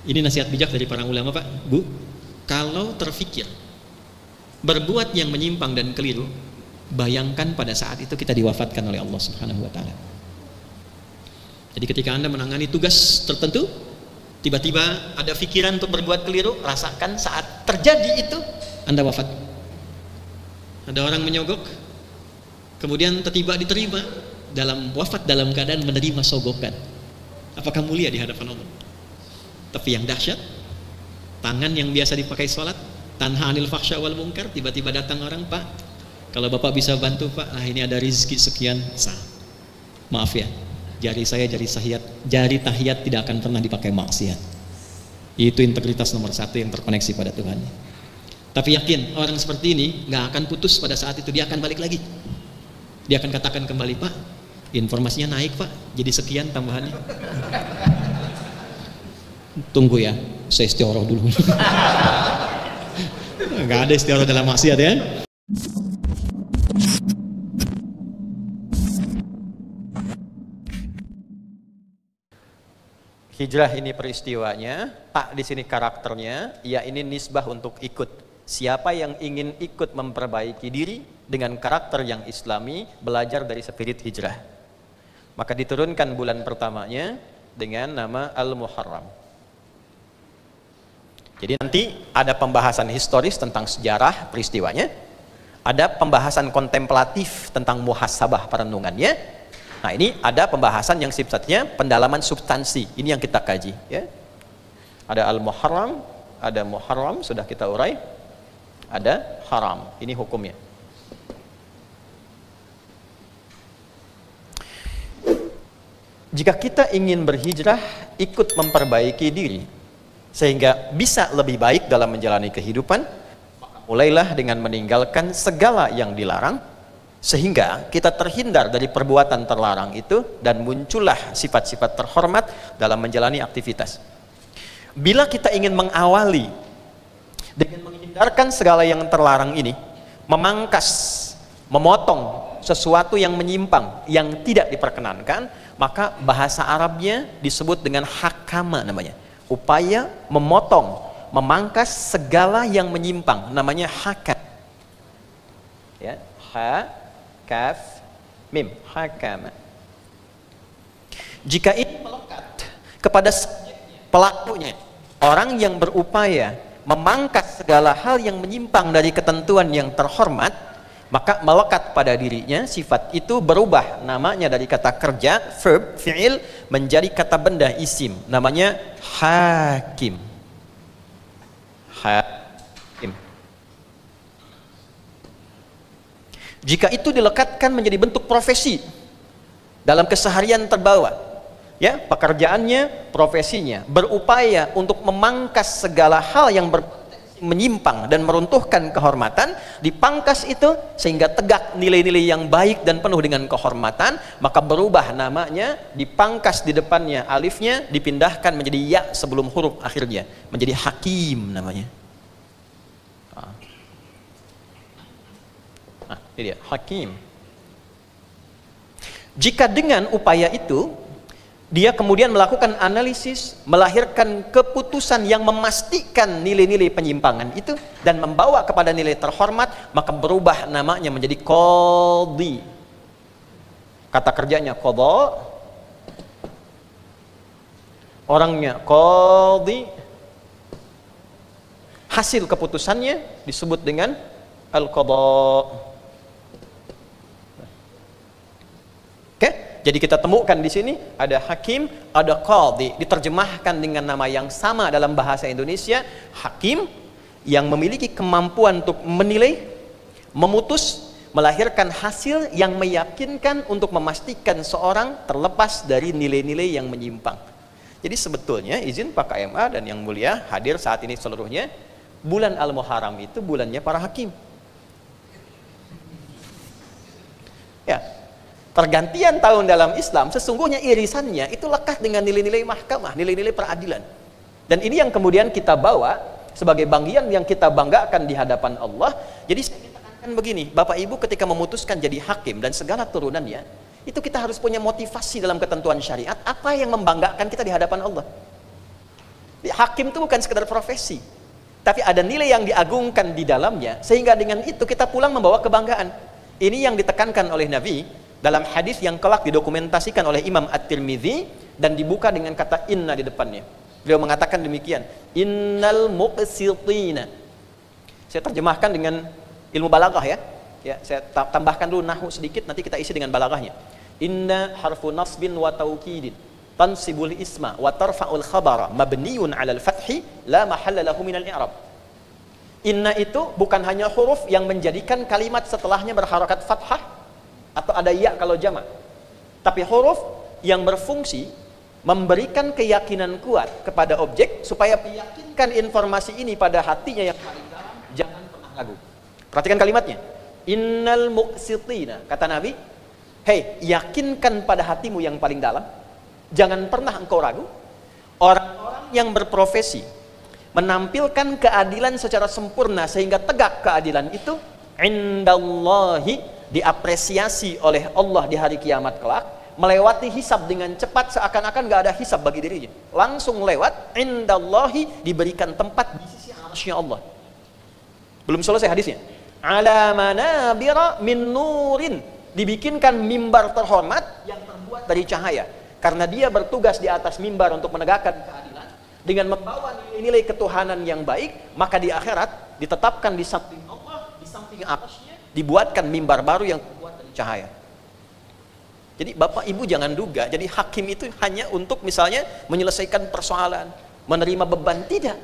Ini nasihat bijak dari para ulama, Pak, Bu. Kalau terfikir berbuat yang menyimpang dan keliru, bayangkan pada saat itu kita diwafatkan oleh Allah Subhanahu wa taala. Jadi ketika Anda menangani tugas tertentu, tiba-tiba ada pikiran untuk berbuat keliru, rasakan saat terjadi itu Anda wafat. Ada orang menyogok, kemudian tiba-tiba diterima dalam wafat dalam keadaan menerima sogokan. Apakah mulia di hadapan Allah? Tapi yang dahsyat, tangan yang biasa dipakai sholat, tanha anil fahsya wal munkar, tiba-tiba datang orang, Pak, kalau Bapak bisa bantu Pak, ini ada rizki sekian, sah. Maaf ya, jari saya jari tahiyat tidak akan pernah dipakai maksiat. Itu integritas nomor 1 yang terkoneksi pada Tuhan. Tapi yakin orang seperti ini nggak akan putus pada saat itu, dia akan balik lagi. Dia akan katakan kembali, Pak, informasinya naik Pak, jadi sekian tambahannya. Tunggu ya, saya istiqoroh dulu. Nggak ada istiqoroh dalam maksiat ya. Hijrah ini peristiwanya, tak di sini karakternya, ya ini nisbah untuk ikut. Siapa yang ingin ikut memperbaiki diri dengan karakter yang islami, belajar dari spirit hijrah. Maka diturunkan bulan pertamanya dengan nama Al-Muharram. Jadi nanti ada pembahasan historis tentang sejarah peristiwanya, ada pembahasan kontemplatif tentang muhasabah perenungannya. Nah ini ada pembahasan yang sifatnya pendalaman substansi, ini yang kita kaji ya. Ada Al-Muharram, ada Muharram sudah kita urai, ada haram, ini hukumnya. Jika kita ingin berhijrah, ikut memperbaiki diri sehingga bisa lebih baik dalam menjalani kehidupan, maka mulailah dengan meninggalkan segala yang dilarang sehingga kita terhindar dari perbuatan terlarang itu dan muncullah sifat-sifat terhormat dalam menjalani aktivitas. Bila kita ingin mengawali dengan menghindarkan segala yang terlarang ini, memangkas, memotong sesuatu yang menyimpang, yang tidak diperkenankan, maka bahasa Arabnya disebut dengan hakama namanya. Upaya memotong, memangkas segala yang menyimpang, namanya hakam. Ya, ha, kaf, mim, hakama. Jika ini melekat kepada pelakunya, orang yang berupaya memangkas segala hal yang menyimpang dari ketentuan yang terhormat, maka melekat pada dirinya sifat itu berubah namanya dari kata kerja, verb, fi'il, menjadi kata benda, isim, namanya hakim. Hakim. Jika itu dilekatkan menjadi bentuk profesi dalam keseharian terbawa, ya, pekerjaannya, profesinya, berupaya untuk memangkas segala hal yang menyimpang dan meruntuhkan kehormatan, dipangkas itu sehingga tegak nilai-nilai yang baik dan penuh dengan kehormatan, maka berubah namanya, dipangkas di depannya alifnya, dipindahkan menjadi ya sebelum huruf akhirnya, menjadi hakim namanya. Nah, ini dia, hakim. Jika dengan upaya itu dia kemudian melakukan analisis, melahirkan keputusan yang memastikan nilai-nilai penyimpangan itu dan membawa kepada nilai terhormat, maka berubah namanya menjadi qadhi. Kata kerjanya qadha, orangnya qadhi, hasil keputusannya disebut dengan al-qadha. Jadi kita temukan di sini ada hakim, ada qadhi, diterjemahkan dengan nama yang sama dalam bahasa Indonesia, hakim yang memiliki kemampuan untuk menilai, memutus, melahirkan hasil yang meyakinkan untuk memastikan seorang terlepas dari nilai-nilai yang menyimpang. Jadi sebetulnya izin Pak KMA dan yang mulia hadir saat ini seluruhnya, bulan Al-Muharram itu bulannya para hakim. Ya. Pergantian tahun dalam Islam sesungguhnya irisannya itu lekat dengan nilai-nilai mahkamah, nilai-nilai peradilan. Dan ini yang kemudian kita bawa sebagai bagian yang kita banggakan di hadapan Allah. Jadi saya katakan begini, Bapak Ibu ketika memutuskan jadi hakim dan segala turunannya, itu kita harus punya motivasi dalam ketentuan syariat, apa yang membanggakan kita di hadapan Allah. Hakim itu bukan sekedar profesi, tapi ada nilai yang diagungkan di dalamnya, sehingga dengan itu kita pulang membawa kebanggaan. Ini yang ditekankan oleh Nabi dalam hadis yang kelak didokumentasikan oleh Imam At-Tirmidzi dan dibuka dengan kata inna di depannya. Beliau mengatakan demikian, innal muqsitina. Saya terjemahkan dengan ilmu balaghah ya. Saya tambahkan dulu nahwu sedikit, nanti kita isi dengan balaghahnya. Inna harfu nasbin wa taukidin tansibul isma wa tarfa'ul khabara mabniun 'alal fathi la mahalla lahu minal i'rab. Inna itu bukan hanya huruf yang menjadikan kalimat setelahnya berharakat fathah atau ada ya kalau jamak, tapi huruf yang berfungsi memberikan keyakinan kuat kepada objek supaya meyakinkan informasi ini pada hatinya yang paling dalam, jangan pernah ragu. Perhatikan kalimatnya, innal muqsitina, kata Nabi, hei, yakinkan pada hatimu yang paling dalam, jangan pernah engkau ragu. Orang-orang yang berprofesi menampilkan keadilan secara sempurna sehingga tegak keadilan itu, indallahi, diapresiasi oleh Allah di hari kiamat kelak, melewati hisab dengan cepat seakan-akan gak ada hisab bagi dirinya, langsung lewat, indallahi, diberikan tempat di sisi arsy Allah. Belum selesai hadisnya, ala manabira min nurin, dibikinkan mimbar terhormat yang terbuat dari cahaya, karena dia bertugas di atas mimbar untuk menegakkan keadilan dengan membawa nilai-nilai ketuhanan yang baik. Maka di akhirat ditetapkan di samping Allah, di samping arsy-Nya dibuatkan mimbar baru yang terbuat dari cahaya. Jadi Bapak Ibu jangan duga jadi hakim itu hanya untuk misalnya menyelesaikan persoalan, menerima beban, tidak.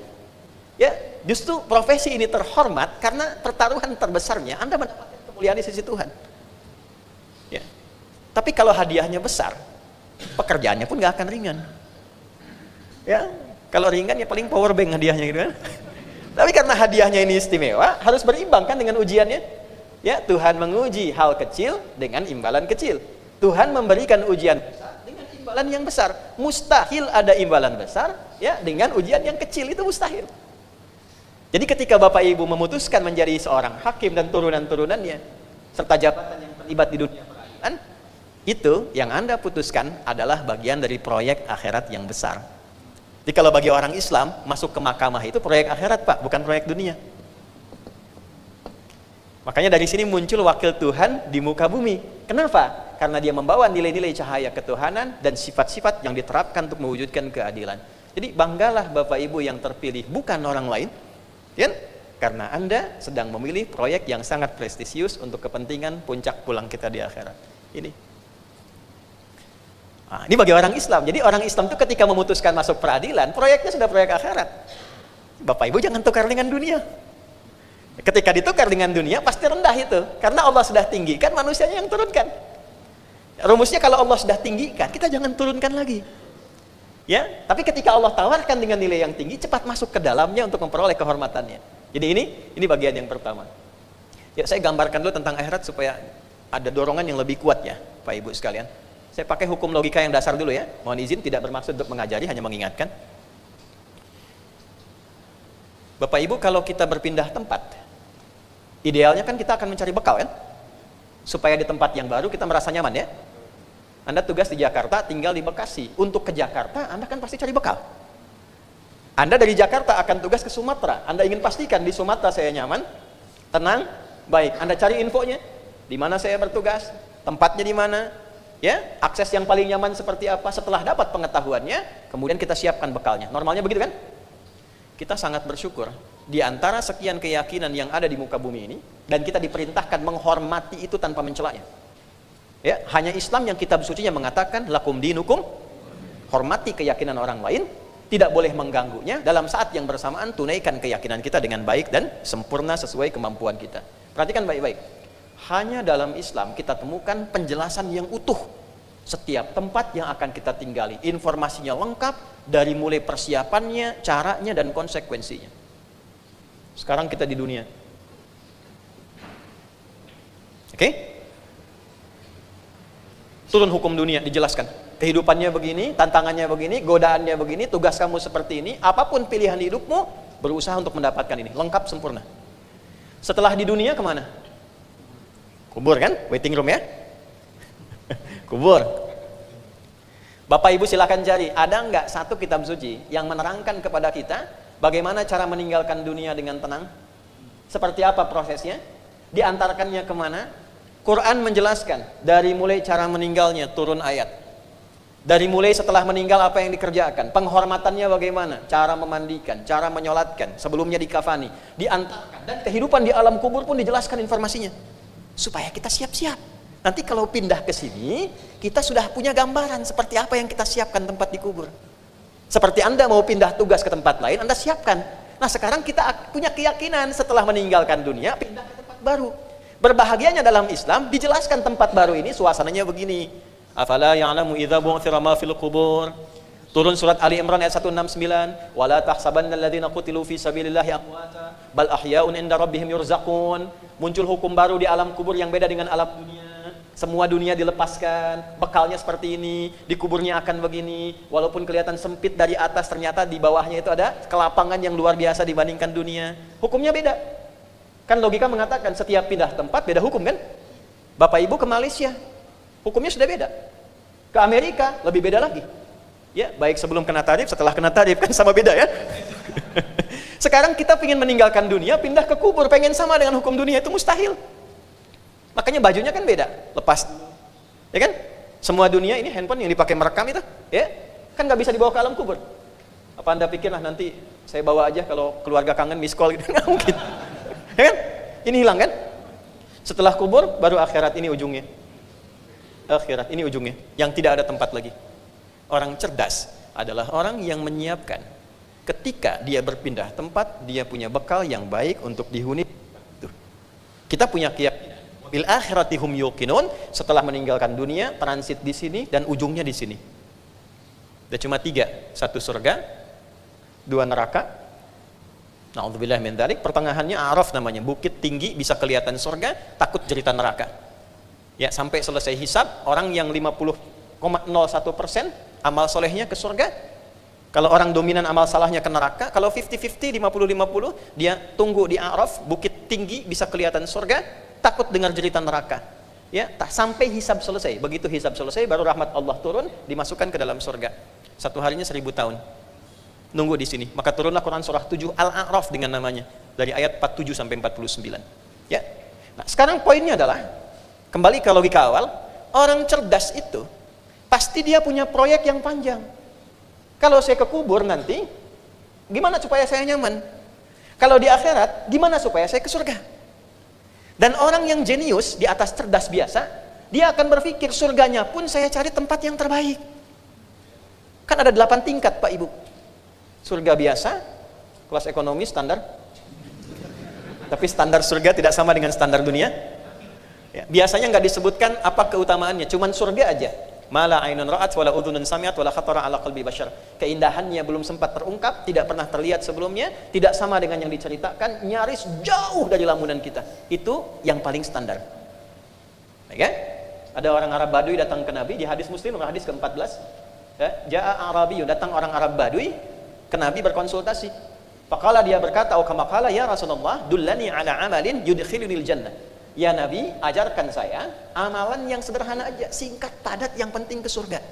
Ya, justru profesi ini terhormat karena pertaruhan terbesarnya Anda mendapatkan kemuliaan di sisi Tuhan. Ya. Tapi kalau hadiahnya besar, pekerjaannya pun gak akan ringan. Ya, kalau ringan ya paling power bank hadiahnya gitu kan. Tapi karena hadiahnya ini istimewa, harus berimbang kan dengan ujiannya. Ya, Tuhan menguji hal kecil dengan imbalan kecil. Tuhan memberikan ujian besar dengan imbalan yang besar. Mustahil ada imbalan besar ya dengan ujian yang kecil, itu mustahil. Jadi ketika Bapak Ibu memutuskan menjadi seorang hakim dan turunan-turunannya serta jabatan yang terlibat di dunia peradilan, itu yang Anda putuskan adalah bagian dari proyek akhirat yang besar. Jadi kalau bagi orang Islam masuk ke mahkamah itu proyek akhirat, Pak, bukan proyek dunia. Makanya dari sini muncul wakil Tuhan di muka bumi. Kenapa? Karena dia membawa nilai-nilai cahaya ketuhanan dan sifat-sifat yang diterapkan untuk mewujudkan keadilan. Jadi banggalah Bapak Ibu yang terpilih, bukan orang lain, ya? Karena Anda sedang memilih proyek yang sangat prestisius untuk kepentingan puncak pulang kita di akhirat. Ini bagi orang Islam. Jadi orang Islam itu ketika memutuskan masuk peradilan, proyeknya sudah proyek akhirat. Bapak Ibu jangan tukar dengan dunia. Ketika ditukar dengan dunia pasti rendah itu, karena Allah sudah tinggikan, manusianya yang turunkan. Rumusnya kalau Allah sudah tinggikan, kita jangan turunkan lagi. Ya, tapi ketika Allah tawarkan dengan nilai yang tinggi, cepat masuk ke dalamnya untuk memperoleh kehormatannya. Jadi ini bagian yang pertama. Ya, saya gambarkan dulu tentang akhirat supaya ada dorongan yang lebih kuat ya, Pak Ibu sekalian. Saya pakai hukum logika yang dasar dulu ya. Mohon izin, tidak bermaksud untuk mengajari, hanya mengingatkan. Bapak Ibu, kalau kita berpindah tempat, idealnya kan kita akan mencari bekal kan, supaya di tempat yang baru kita merasa nyaman ya. Anda tugas di Jakarta, tinggal di Bekasi. Untuk ke Jakarta, Anda kan pasti cari bekal. Anda dari Jakarta akan tugas ke Sumatera. Anda ingin pastikan di Sumatera saya nyaman, tenang, baik. Anda cari infonya, di mana saya bertugas, tempatnya di mana, ya, akses yang paling nyaman seperti apa. Setelah dapat pengetahuannya, kemudian kita siapkan bekalnya. Normalnya begitu kan? Kita sangat bersyukur di antara sekian keyakinan yang ada di muka bumi ini, dan kita diperintahkan menghormati itu tanpa mencelanya. Ya, hanya Islam yang kitab sucinya mengatakan lakum dinukum, hormati keyakinan orang lain, tidak boleh mengganggunya. Dalam saat yang bersamaan tunaikan keyakinan kita dengan baik dan sempurna sesuai kemampuan kita. Perhatikan baik-baik. Hanya dalam Islam kita temukan penjelasan yang utuh setiap tempat yang akan kita tinggali, informasinya lengkap dari mulai persiapannya, caranya, dan konsekuensinya. Sekarang kita di dunia, oke? Turun hukum dunia dijelaskan, kehidupannya begini, tantangannya begini, godaannya begini, tugas kamu seperti ini, apapun pilihan hidupmu, berusaha untuk mendapatkan ini, lengkap, sempurna. Setelah di dunia kemana? Kubur kan, waiting room ya. Kubur. Bapak Ibu silakan cari, ada nggak satu kitab suci yang menerangkan kepada kita bagaimana cara meninggalkan dunia dengan tenang? Seperti apa prosesnya? Diantarkannya kemana? Quran menjelaskan dari mulai cara meninggalnya turun ayat. Dari mulai setelah meninggal apa yang dikerjakan, penghormatannya bagaimana, cara memandikan, cara menyolatkan, sebelumnya dikafani, diantarkan, dan kehidupan di alam kubur pun dijelaskan informasinya. Supaya kita siap-siap. Nanti kalau pindah ke sini, kita sudah punya gambaran seperti apa yang kita siapkan tempat di kubur. Seperti Anda mau pindah tugas ke tempat lain, Anda siapkan. Nah sekarang kita punya keyakinan setelah meninggalkan dunia, pindah ke tempat baru. Berbahagianya dalam Islam, dijelaskan tempat baru ini suasananya begini. Afala ya'lamu idza bu'thira ma fil qubur. Turun surat Ali Imran ayat 169, wala tahsabanna alladziina qutilu fi sabilillahi amwata bal ahya'un 'inda rabbihim yurzaqun. Muncul hukum baru di alam kubur yang beda dengan alam dunia. Semua dunia dilepaskan, bekalnya seperti ini, di kuburnya akan begini. Walaupun kelihatan sempit dari atas, ternyata di bawahnya itu ada kelapangan yang luar biasa dibandingkan dunia. Hukumnya beda. Kan logika mengatakan setiap pindah tempat beda hukum kan? Bapak Ibu ke Malaysia, hukumnya sudah beda. Ke Amerika lebih beda lagi. Ya, baik sebelum kena tarif, setelah kena tarif kan sama beda ya. Sekarang kita ingin meninggalkan dunia, pindah ke kubur, pengen sama dengan hukum dunia itu mustahil. Makanya bajunya kan beda, lepas. Ya kan? Semua dunia ini handphone yang dipakai merekam itu, ya. Kan nggak bisa dibawa ke alam kubur. Apa Anda pikir lah nanti saya bawa aja kalau keluarga kangen miss call gitu? Nggak mungkin. Ya kan? Ini hilang kan? Setelah kubur baru akhirat, ini ujungnya. Akhirat ini ujungnya, yang tidak ada tempat lagi. Orang cerdas adalah orang yang menyiapkan ketika dia berpindah tempat, dia punya bekal yang baik untuk dihuni. Kita punya keyakinan bil akhirati hum yuqinun, setelah meninggalkan dunia transit di sini dan ujungnya di sini. Ada cuma 3, 1 surga, 2 neraka. Na'udzubillah min dzalik. Pertengahannya Araf namanya, bukit tinggi bisa kelihatan surga, takut cerita neraka. Ya, sampai selesai hisab, orang yang 50,01% amal solehnya ke surga. Kalau orang dominan amal salahnya ke neraka. Kalau 50-50, 50-50, dia tunggu di Araf, bukit tinggi bisa kelihatan surga, takut dengar cerita neraka. Ya, sampai hisab selesai. Begitu hisab selesai, baru rahmat Allah turun, dimasukkan ke dalam surga. 1 harinya 1000 tahun. Nunggu di sini. Maka turunlah Quran surah 7 Al-A'raf dengan namanya, dari ayat 47 sampai 49. Ya. Nah, sekarang poinnya adalah kembali ke logika awal, orang cerdas itu pasti dia punya proyek yang panjang. Kalau saya ke kubur nanti, gimana supaya saya nyaman? Kalau di akhirat, gimana supaya saya ke surga? Dan orang yang jenius di atas cerdas biasa, dia akan berpikir surganya pun saya cari tempat yang terbaik. Kan ada 8 tingkat Pak Ibu. Surga biasa, kelas ekonomi standar. Tapi standar surga tidak sama dengan standar dunia. Ya, biasanya nggak disebutkan apa keutamaannya, cuman surga aja. Mala ainun ra'at wala udhunun sami'at wala khatara ala qalbi bashar. Keindahannya belum sempat terungkap, tidak pernah terlihat sebelumnya, tidak sama dengan yang diceritakan, nyaris jauh dari lamunan kita. Itu yang paling standar. Baik ya? Ada orang Arab Badui datang ke Nabi di hadis Muslim, hadis ke-14. Ya, Ja'a Arabiyun, datang orang Arab Badui ke Nabi berkonsultasi. Faqala, dia berkata, "Oh kama qala ya Rasulullah, dullani ala amalin yudkhilunil jannah." Ya Nabi, ajarkan saya amalan yang sederhana aja, singkat, padat, yang penting ke surga.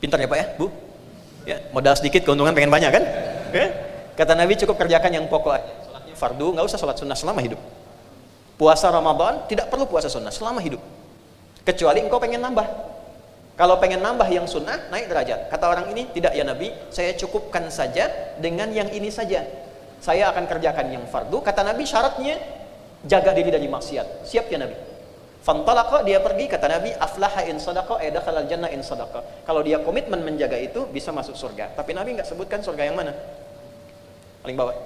Pintar ya Pak ya, Bu? Ya, modal sedikit, keuntungan pengen banyak kan? Ya? Kata Nabi, cukup kerjakan yang pokok aja. Salatnya fardu, nggak usah salat sunnah selama hidup. Puasa Ramadan, tidak perlu puasa sunnah selama hidup. Kecuali engkau pengen nambah. Kalau pengen nambah yang sunnah, naik derajat. Kata orang ini, tidak ya Nabi, saya cukupkan saja dengan yang ini saja. Saya akan kerjakan yang fardu. Kata Nabi, syaratnya jaga diri dari maksiat. Siap ya Nabi? Fantalaqa, dia pergi, kata Nabi, aflaha in sadaqa dakhalal jannah in sadaqa. Kalau dia komitmen menjaga itu, bisa masuk surga. Tapi Nabi nggak sebutkan surga yang mana. Paling bawah.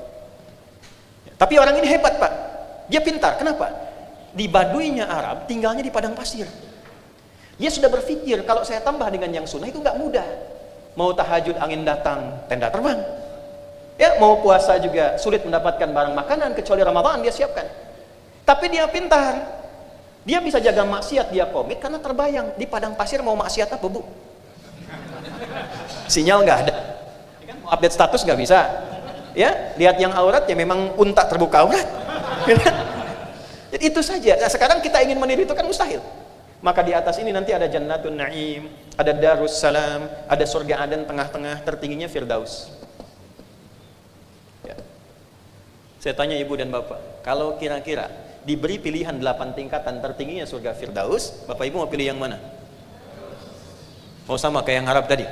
Tapi orang ini hebat Pak. Dia pintar. Kenapa? Di Baduinya Arab, tinggalnya di padang pasir. Dia sudah berpikir, kalau saya tambah dengan yang sunnah itu nggak mudah. Mau tahajud angin datang, tenda terbang. Ya, mau puasa juga sulit mendapatkan barang makanan, kecuali Ramadan dia siapkan. Tapi dia pintar. Dia bisa jaga maksiat, dia komit karena terbayang di padang pasir mau maksiat apa Bu? Sinyal nggak ada. Mau update status nggak bisa. Ya, lihat yang aurat ya memang unta terbuka aurat. Jadi itu saja. Nah, sekarang kita ingin meniru itu kan mustahil. Maka di atas ini nanti ada Jannatun Na'im, ada Darussalam, ada surga Aden tengah-tengah, tertingginya Firdaus. Ya. Saya tanya ibu dan bapak, kalau kira-kira diberi pilihan 8 tingkatan, tertingginya surga Firdaus, bapak ibu mau pilih yang mana? Mau sama kayak yang Arab tadi?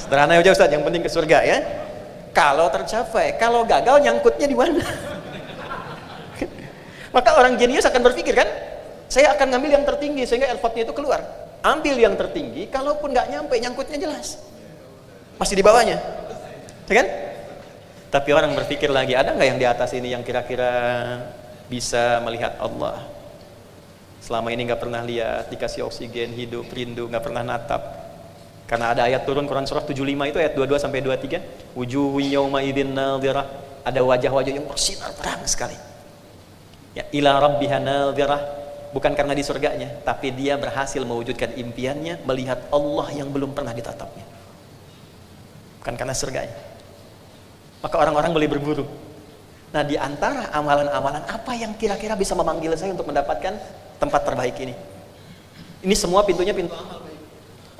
Sederhana aja Ustaz, yang penting ke surga ya. Kalau tercapai, kalau gagal nyangkutnya di mana? Maka orang jenius akan berpikir kan, saya akan ngambil yang tertinggi sehingga effort-nya itu keluar. Ambil yang tertinggi, kalaupun nggak nyampe, nyangkutnya jelas. Masih di bawahnya. Ya kan? Tapi orang berpikir lagi, ada nggak yang di atas ini yang kira-kira bisa melihat Allah? Selama ini nggak pernah lihat, dikasih oksigen, hidup, rindu, nggak pernah natap. Karena ada ayat turun Quran surah 75 itu ayat 22 sampai 23. Wujuhu yawma idzin nadhirah. Ada wajah-wajah yang bersinar terang sekali. Ya, ila rabbiha nadhirah. Bukan karena di surganya, tapi dia berhasil mewujudkan impiannya melihat Allah yang belum pernah ditatapnya. Bukan karena surganya. Maka orang-orang boleh berburu. Nah, di antara amalan-amalan apa yang kira-kira bisa memanggil saya untuk mendapatkan tempat terbaik ini? Ini semua pintunya pintu amal.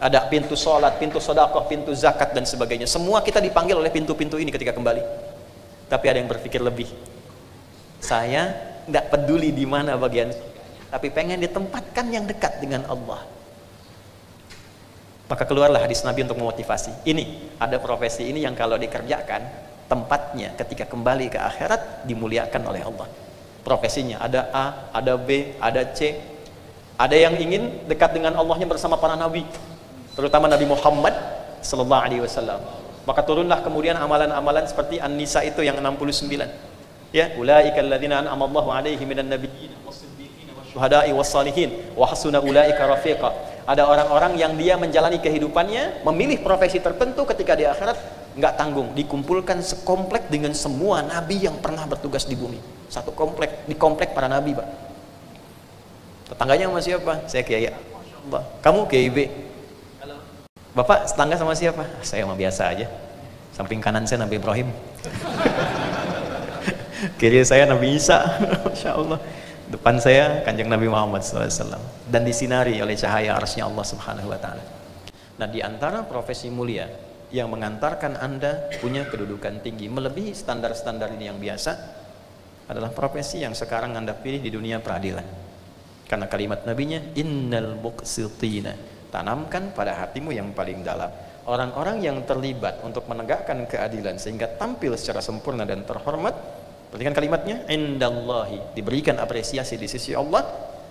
Ada pintu sholat, pintu sedekah, pintu zakat dan sebagainya. Semua kita dipanggil oleh pintu-pintu ini ketika kembali. Tapi ada yang berpikir lebih. Saya tidak peduli di mana bagian, tapi pengen ditempatkan yang dekat dengan Allah. Maka keluarlah hadis Nabi untuk memotivasi. Ini ada profesi ini yang kalau dikerjakan, tempatnya ketika kembali ke akhirat dimuliakan oleh Allah. Profesinya ada A, ada B, ada C. Ada yang ingin dekat dengan Allahnya bersama para nabi, terutama Nabi Muhammad sallallahu alaihi wasallam. Maka turunlah kemudian amalan-amalan seperti An-Nisa itu yang 69. Ya, ulaikal ladzina an'ama Allahu alaihim minan nabiyyin was-siddiqin wasyuhada'i was-salihin wa hasuna ulaika rafiqa. Ada orang-orang yang dia menjalani kehidupannya, memilih profesi tertentu ketika di akhirat nggak tanggung, dikumpulkan sekomplek dengan semua nabi yang pernah bertugas di bumi. Satu komplek, di komplek para nabi, Pak. Tetangganya sama siapa? Saya Kiai. Masyaallah. Kamu Kiai B. Bapak tetangga sama siapa? Saya mah biasa aja. Samping kanan saya Nabi Ibrahim. Kiri saya Nabi Isa. Masya Allah. Depan saya Kanjeng Nabi Muhammad SAW. Dan disinari oleh cahaya arsy-Nya Allah Subhanahu Wa Taala. Nah, di antara profesi mulia yang mengantarkan Anda punya kedudukan tinggi melebihi standar-standar ini yang biasa adalah profesi yang sekarang Anda pilih di dunia peradilan. Karena kalimat nabinya, innal muqsitina, tanamkan pada hatimu yang paling dalam. Orang-orang yang terlibat untuk menegakkan keadilan sehingga tampil secara sempurna dan terhormat, perhatikan kalimatnya, indallahi, diberikan apresiasi di sisi Allah,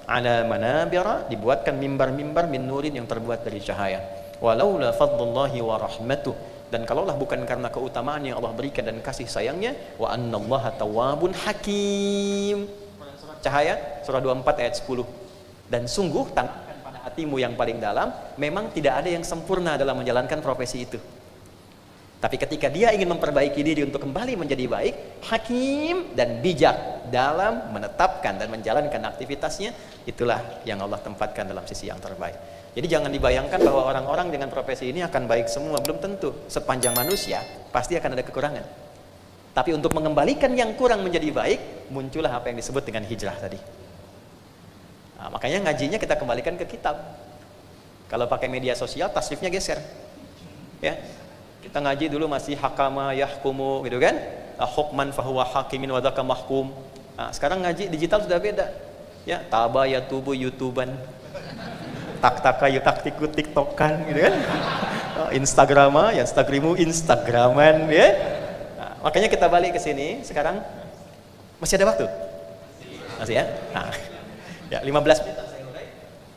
ala manabira, dibuatkan mimbar-mimbar min nurin yang terbuat dari cahaya. Walaula fadlullahi wa rahmatuh, dan kalaulah bukan karena keutamaan yang Allah berikan dan kasih sayangnya, wa annallaha tawwabun hakim. Cahaya surah 24 ayat 10. Dan sungguh tanamkan pada hatimu yang paling dalam, memang tidak ada yang sempurna dalam menjalankan profesi itu. Tapi ketika dia ingin memperbaiki diri untuk kembali menjadi baik, hakim dan bijak dalam menetapkan dan menjalankan aktivitasnya, itulah yang Allah tempatkan dalam sisi yang terbaik. Jadi jangan dibayangkan bahwa orang-orang dengan profesi ini akan baik semua, belum tentu. Sepanjang manusia pasti akan ada kekurangan. Tapi untuk mengembalikan yang kurang menjadi baik, muncullah apa yang disebut dengan hijrah tadi. Nah, makanya ngajinya kita kembalikan ke kitab. Kalau pakai media sosial, tasrifnya geser. Ya, kita ngaji dulu masih hakama yahkumu, gitu kan? Hukman fahuwa hakimin wadaka mahkum. Nah, sekarang ngaji digital sudah beda. Ya, taba ya tubu youtuban, tak-taka yutaktiku tiktokan, gitu kan? Instagrama, ya instagrimu instagraman, ya. Makanya kita balik ke sini sekarang. Masih ada waktu? Masih ya? Nah, ya 15 menit saya mulai.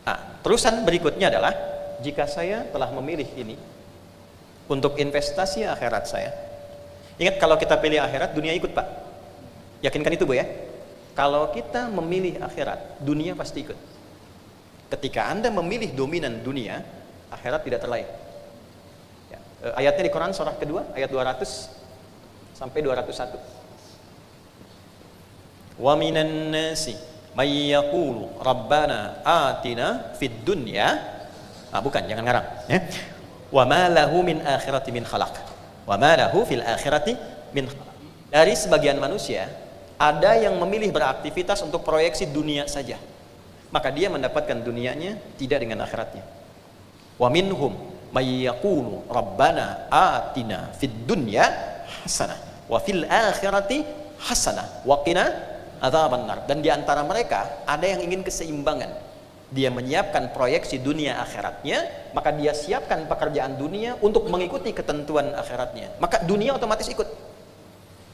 Nah, terusan berikutnya adalah jika saya telah memilih ini untuk investasi akhirat saya. Ingat, kalau kita pilih akhirat, dunia ikut, Pak. Yakinkan itu, Bu, ya. Kalau kita memilih akhirat, dunia pasti ikut. Ketika Anda memilih dominan dunia, akhirat tidak terlayak. Ya, ayatnya di Quran surah kedua ayat 200 sampai 201. Wa minan nasi may yaqulu rabbana atina fid dunya. Bukan, jangan ngarang, ya. Wa ma lahu min akhirati min khalaq. Wa ma lahu fil akhirati min khalaq. Dari sebagian manusia ada yang memilih beraktivitas untuk proyeksi dunia saja. maka dia mendapatkan dunianya tidak dengan akhiratnya. Wa minhum may yaqulu rabbana atina fid dunya hasanah wa fil akhirati hasanah wa qina adzabannar. Dan di antara mereka ada yang ingin keseimbangan. Dia menyiapkan proyeksi dunia akhiratnya, maka dia siapkan pekerjaan dunia untuk mengikuti ketentuan akhiratnya. Maka dunia otomatis ikut.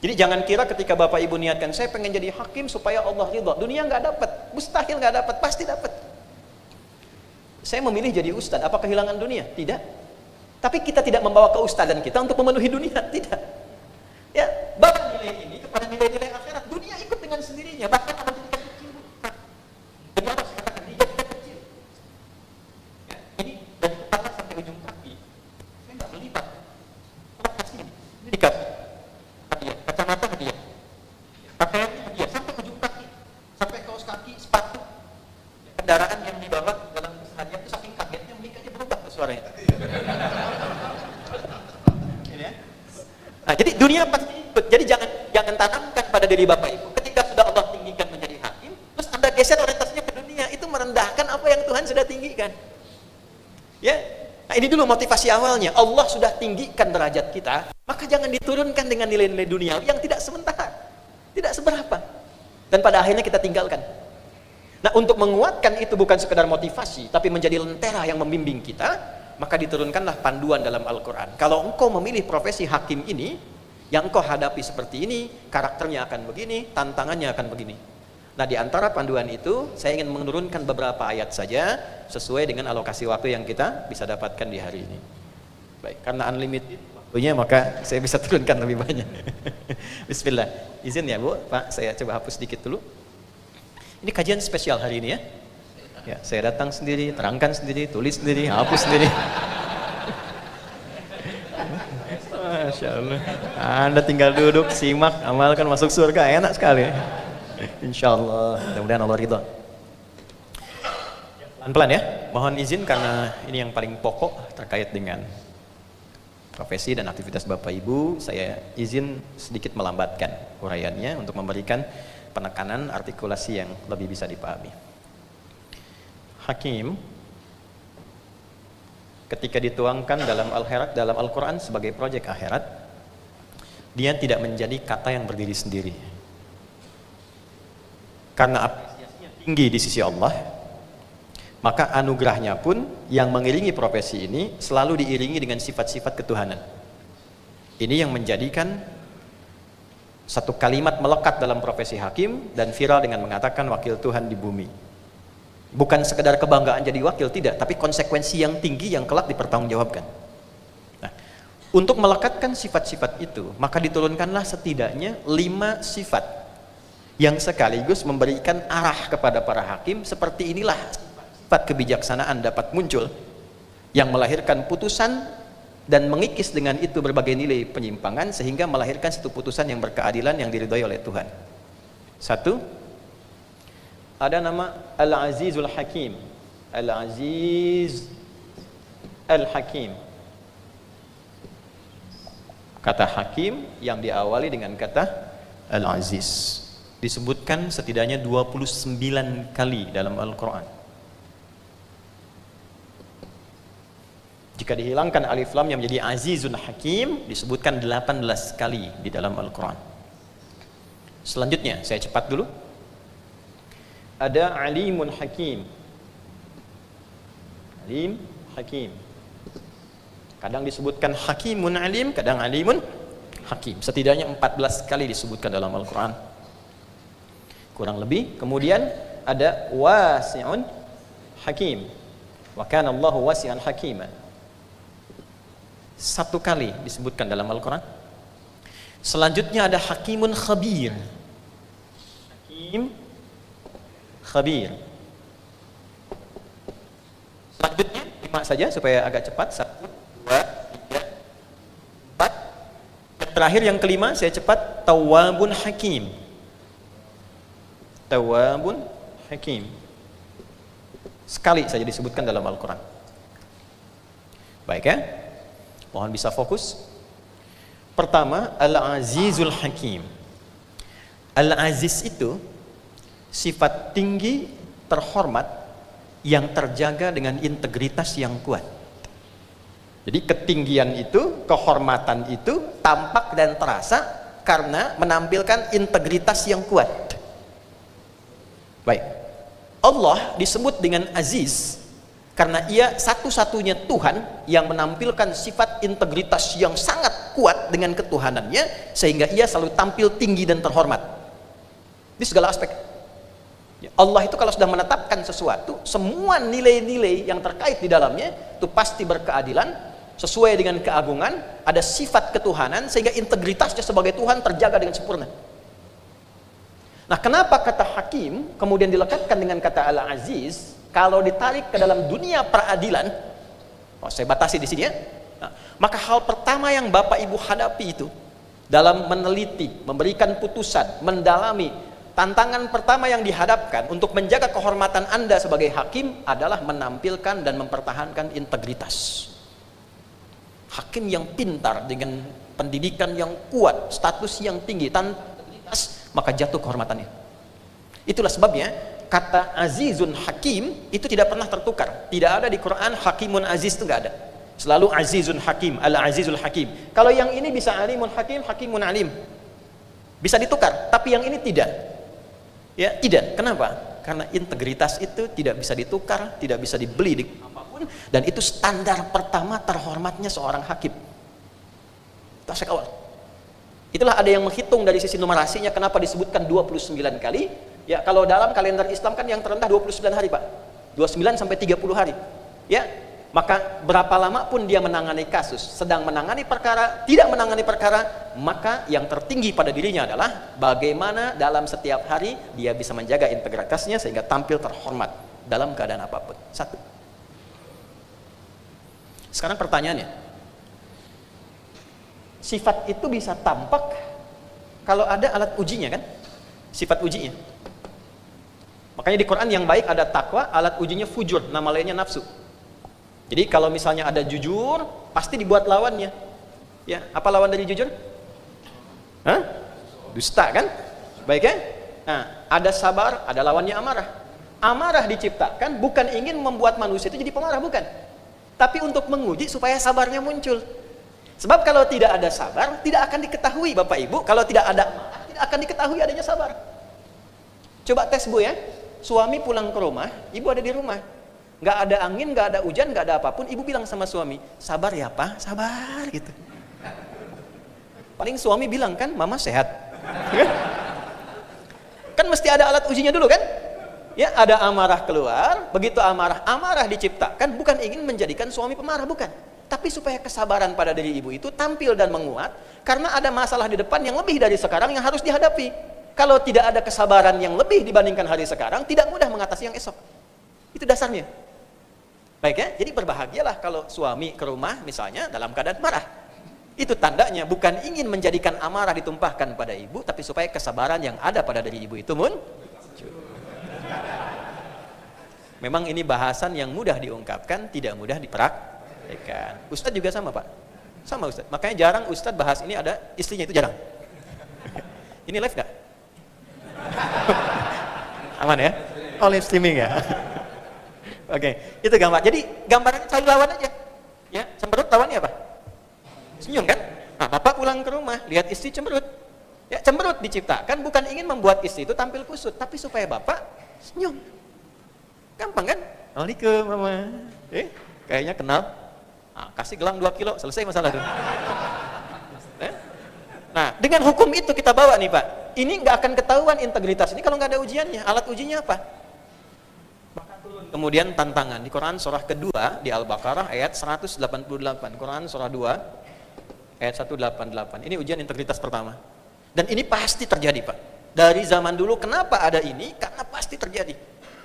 Jadi jangan kira ketika Bapak Ibu niatkan saya pengen jadi hakim supaya Allah ridha, dunia nggak dapat, mustahil nggak dapat, pasti dapat. Saya memilih jadi ustadz, apa kehilangan dunia? Tidak. Tapi kita tidak membawa keustadan kita untuk memenuhi dunia, tidak. Ya, bawa nilai ini kepada nilai-nilai akhirat, dunia ikut dengan sendirinya. Bahkan kalau jadi kecil, demi Allah saya katakan dia kecil. Ya, ini dari kepala sampai ujung kaki, saya nggak melipat. Kalau kasih ini dikasih. Kacamata hadiah, pakaiannya hadiah, sampai ujung kaki, sampai kaos kaki, sepatu, kendaraan yang dibawa dalam hadiah itu saking kagetnya mikanya berubah tuh suaranya. Nah, jadi dunia pasti ikut. Jadi jangan tanamkan pada diri Bapak Ibu. Ketika sudah Allah tinggikan menjadi hakim, terus Anda geser orientasinya ke dunia, itu merendahkan apa yang Tuhan sudah tinggikan. Ya. Nah, ini dulu motivasi awalnya. Allah sudah tinggikan derajat kita, maka jangan diturunkan dengan nilai-nilai dunia yang tidak sementara, tidak seberapa, dan pada akhirnya kita tinggalkan. Nah, untuk menguatkan itu bukan sekedar motivasi, tapi menjadi lentera yang membimbing kita, maka diturunkanlah panduan dalam Al-Quran. Kalau engkau memilih profesi hakim ini, yang engkau hadapi seperti ini, karakternya akan begini, tantangannya akan begini. Nah, di antara panduan itu, saya ingin menurunkan beberapa ayat saja, sesuai dengan alokasi waktu yang kita bisa dapatkan di hari ini. Baik, karena unlimited waktunya, maka saya bisa turunkan lebih banyak. Bismillah. Izin ya Bu, Pak, saya coba hapus sedikit dulu. Ini kajian spesial hari ini ya. Ya, saya datang sendiri, terangkan sendiri, tulis sendiri, hapus sendiri. Masya Allah. Anda tinggal duduk, simak, amalkan, masuk surga, enak sekali. Insya Allah, mudah-mudahan Allah ridha. Pelan-pelan ya, mohon izin karena ini yang paling pokok terkait dengan profesi dan aktivitas Bapak Ibu. Saya izin sedikit melambatkan uraiannya untuk memberikan penekanan artikulasi yang lebih bisa dipahami. Hakim ketika dituangkan dalam Al-Quran sebagai proyek akhirat, dia tidak menjadi kata yang berdiri sendiri. Karena apresiasinya tinggi di sisi Allah, maka anugerahnya pun yang mengiringi profesi ini selalu diiringi dengan sifat-sifat ketuhanan. Ini yang menjadikan satu kalimat melekat dalam profesi hakim dan viral dengan mengatakan wakil Tuhan di bumi. Bukan sekedar kebanggaan jadi wakil, tidak, tapi konsekuensi yang tinggi yang kelak dipertanggungjawabkan. Nah, untuk melekatkan sifat-sifat itu, maka diturunkanlah setidaknya 5 sifat yang sekaligus memberikan arah kepada para hakim. Seperti inilah sifat kebijaksanaan dapat muncul yang melahirkan putusan dan mengikis dengan itu berbagai nilai penyimpangan sehingga melahirkan satu putusan yang berkeadilan yang diridhoi oleh Tuhan. 1, ada nama Al-Azizul Hakim. Al-Aziz Al-Hakim. Kata hakim yang diawali dengan kata Al-Aziz disebutkan setidaknya 29 kali dalam Al-Quran. Jika dihilangkan alif lam yang menjadi Azizun Hakim, disebutkan 18 kali di dalam Al-Quran. Selanjutnya, saya cepat dulu. Ada Alimun Hakim. Alim, Hakim. Kadang disebutkan Hakimun Alim, kadang Alimun Hakim. Setidaknya 14 kali disebutkan dalam Al-Quran. Kurang lebih. Kemudian ada Wasi'un Hakim. Wa kana Allahu wasi'an hakima. 1 kali disebutkan dalam Al-Quran. Selanjutnya ada Hakimun Khabir. Hakim Khabir. Selanjutnya 5 saja supaya agak cepat. 1, 2, 3, 4. Dan terakhir yang kelima saya cepat, Tawwabun Hakim. Tawwabun Hakim. Sekali saja disebutkan dalam Al-Quran. Baik ya, mohon bisa fokus. Pertama, Al-Azizul Hakim. Al-Aziz itu sifat tinggi terhormat yang terjaga dengan integritas yang kuat. Jadi ketinggian itu, kehormatan itu tampak dan terasa karena menampilkan integritas yang kuat. Baik, Allah disebut dengan Aziz karena ia satu-satunya Tuhan yang menampilkan sifat integritas yang sangat kuat dengan ketuhanannya, sehingga ia selalu tampil tinggi dan terhormat di segala aspek. Allah itu kalau sudah menetapkan sesuatu, semua nilai-nilai yang terkait di dalamnya itu pasti berkeadilan, sesuai dengan keagungan, ada sifat ketuhanan, sehingga integritasnya sebagai Tuhan terjaga dengan sempurna. Nah, kenapa kata Hakim kemudian dilekatkan dengan kata Al-Aziz? Kalau ditarik ke dalam dunia peradilan, saya batasi di sini ya. Nah, maka hal pertama yang Bapak Ibu hadapi itu dalam meneliti, memberikan putusan, mendalami, tantangan pertama yang dihadapkan untuk menjaga kehormatan Anda sebagai hakim adalah menampilkan dan mempertahankan integritas. Hakim yang pintar dengan pendidikan yang kuat, status yang tinggi, tanpa integritas, maka jatuh kehormatannya. Itulah sebabnya kata Azizun Hakim itu tidak pernah tertukar. Tidak ada di Quran Hakimun Aziz, itu nggak ada. Selalu Azizun Hakim, Al-Azizul Hakim. Kalau yang ini bisa Alimun Hakim, Hakimun Alim, bisa ditukar, tapi yang ini tidak. Ya, tidak. Kenapa? Karena integritas itu tidak bisa ditukar, tidak bisa dibeli di apapun, dan itu standar pertama terhormatnya seorang hakim. Itu aspek awal. Itulah ada yang menghitung dari sisi numerasinya kenapa disebutkan 29 kali. Ya, kalau dalam kalender Islam kan yang terendah 29 hari, Pak. 29 sampai 30 hari. Ya, maka berapa lama pun dia menangani kasus, sedang menangani perkara, tidak menangani perkara, maka yang tertinggi pada dirinya adalah bagaimana dalam setiap hari dia bisa menjaga integritasnya sehingga tampil terhormat dalam keadaan apapun. Satu. Sekarang pertanyaannya, sifat itu bisa tampak kalau ada alat ujinya kan? Sifat ujinya. Makanya di Quran yang baik ada takwa, alat ujinya fujur, nama lainnya nafsu. Jadi kalau misalnya ada jujur, pasti dibuat lawannya. Ya, apa lawan dari jujur? Hah? Dusta kan? Baik ya? Nah, ada sabar, ada lawannya amarah. Amarah diciptakan bukan ingin membuat manusia itu jadi pemarah, bukan. Tapi untuk menguji supaya sabarnya muncul. Sebab kalau tidak ada sabar, tidak akan diketahui Bapak Ibu. Kalau tidak ada amarah, tidak akan diketahui adanya sabar. Coba tes Bu ya. Suami pulang ke rumah, ibu ada di rumah. Nggak ada angin, nggak ada hujan, nggak ada apapun, ibu bilang sama suami, sabar ya Pak, sabar gitu. Paling suami bilang kan, mama sehat. Kan mesti ada alat ujinya dulu kan? Ya, ada amarah keluar, begitu amarah diciptakan bukan ingin menjadikan suami pemarah, bukan. Tapi supaya kesabaran pada diri ibu itu tampil dan menguat, karena ada masalah di depan yang lebih dari sekarang yang harus dihadapi. Kalau tidak ada kesabaran yang lebih dibandingkan hari sekarang, tidak mudah mengatasi yang esok. Itu dasarnya. Baik ya, jadi berbahagialah kalau suami ke rumah misalnya dalam keadaan marah. Itu tandanya bukan ingin menjadikan amarah ditumpahkan pada ibu, tapi supaya kesabaran yang ada pada diri ibu itu muncul. Memang ini bahasan yang mudah diungkapkan, tidak mudah dipraktekkan. Ustadz juga sama Pak, sama Ustadz. Makanya jarang Ustadz bahas ini ada istrinya, itu jarang. Ini live gak? Aman ya? Oh, live streaming ya? Oke, itu gambar. Jadi gambarannya selalu lawan aja. Ya, cemberut lawannya apa? Senyum kan? Nah, Bapak pulang ke rumah, lihat istri cemberut. Ya, cemberut diciptakan bukan ingin membuat istri itu tampil kusut, tapi supaya Bapak senyum. Gampang kan? Assalamualaikum Mama. Kayaknya kenal. Nah, kasih gelang 2 kilo, selesai masalah itu. Nah, dengan hukum itu kita bawa nih Pak. Ini nggak akan ketahuan integritas ini kalau nggak ada ujiannya. Alat ujinya apa? Kemudian tantangan di Quran surah kedua di Al-Baqarah ayat 188. Quran surah 2 ayat 188. Ini ujian integritas pertama. Dan ini pasti terjadi Pak. Dari zaman dulu kenapa ada ini? Karena pasti terjadi.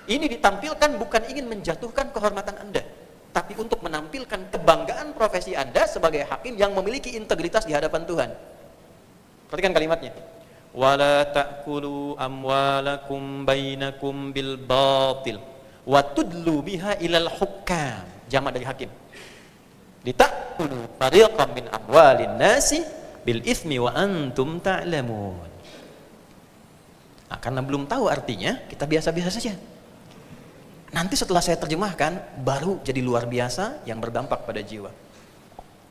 Ini ditampilkan bukan ingin menjatuhkan kehormatan Anda, tapi untuk menampilkan kebanggaan profesi Anda sebagai hakim yang memiliki integritas di hadapan Tuhan. Perhatikan kalimatnya. Wala ta'kulu amwalakum bainakum bil batil wa tudlu biha ilal hukam. Jamak dari hakim. Litakulu fariqam min amwalin nasi bil ithmi wa antum ta'lamun. Nah, karena belum tahu artinya, kita biasa-biasa saja. Nanti setelah saya terjemahkan, baru jadi luar biasa yang berdampak pada jiwa.